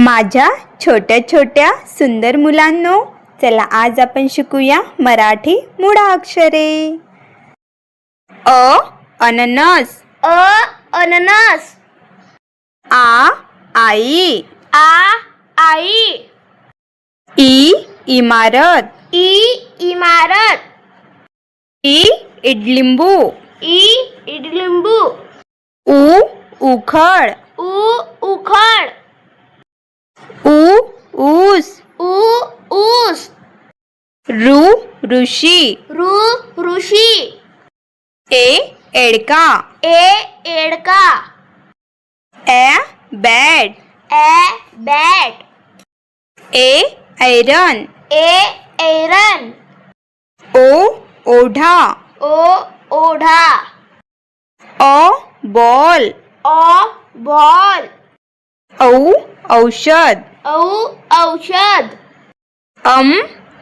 माझ्या छोट्या छोट्या सुंदर मुलांनो, चला आज आपण शिकूया मराठी मूळाक्षरे. अननस. अननस. आई. आई. इमारत. इमारत. इडलिंबू. इडलिंबू. उखळ. उखळ. ऊस. ऊस. ऋषी. ऋषी. एडका. एडका. बॅट. बॅट. ऐरन. ऐरन. ओढा. ओढा. बॉल. बॉल. औषध. औषध.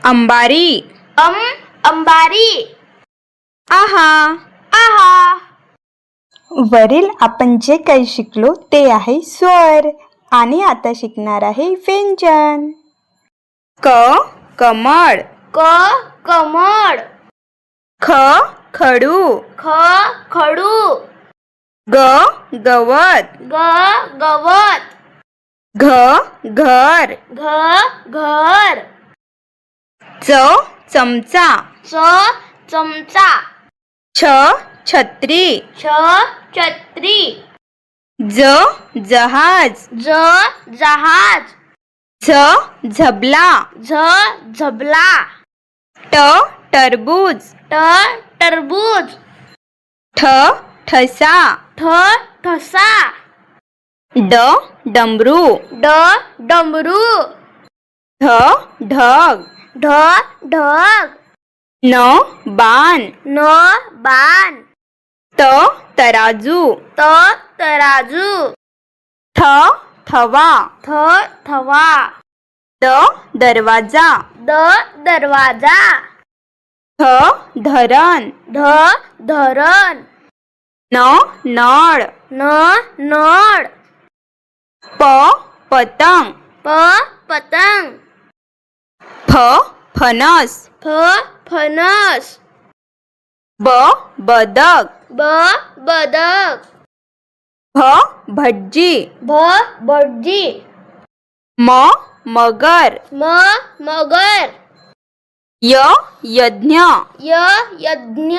अंबारी. अंबारी. आहा. वरील आपण जे काही शिकलो ते आहे स्वर आणि आता शिकणार आहे व्यंजन. कमळ. कमळ. खडू. खडू. गवत. गवत. घर. घर. चमचा. चमचा. छत्री. छत्री. जहाज. जहाज. झबला. झबला. टरबूज. टरबूज. ठसा. ठसा. डमरू. डमरू. ढग. ढग. बाण. बाण. तराजू. तराजू. थवा. थवा. दरवाजा. दरवाजा. धरण. धरण. नळ. नळ. पतंग. पतंग. फणस. फणस. बदक. बदक. भटजी. भटजी. मगर. मगर. यज्ञ. यज्ञ.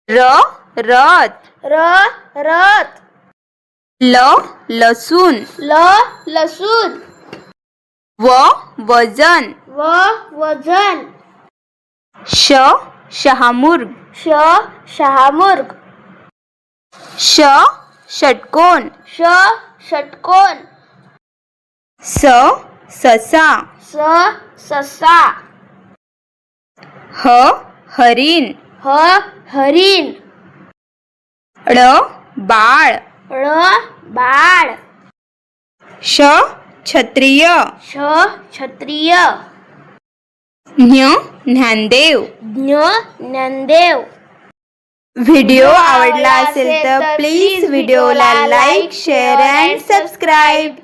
रथ. रथ. लसूण. लसूण. वजन. वजन. शहामूर्ग. शहामूर्ग. षटकोन. षटकोन. ससा. ससा. हरिण. हरिण. बाळ. बाळ. क्षत्रिय. क्षत्रिय. ज्ञानदेव. ज्ञानदेव. व्हिडिओ आवडला असेल तर प्लीज व्हिडिओला लाईक, शेअर अँड सबस्क्राईब.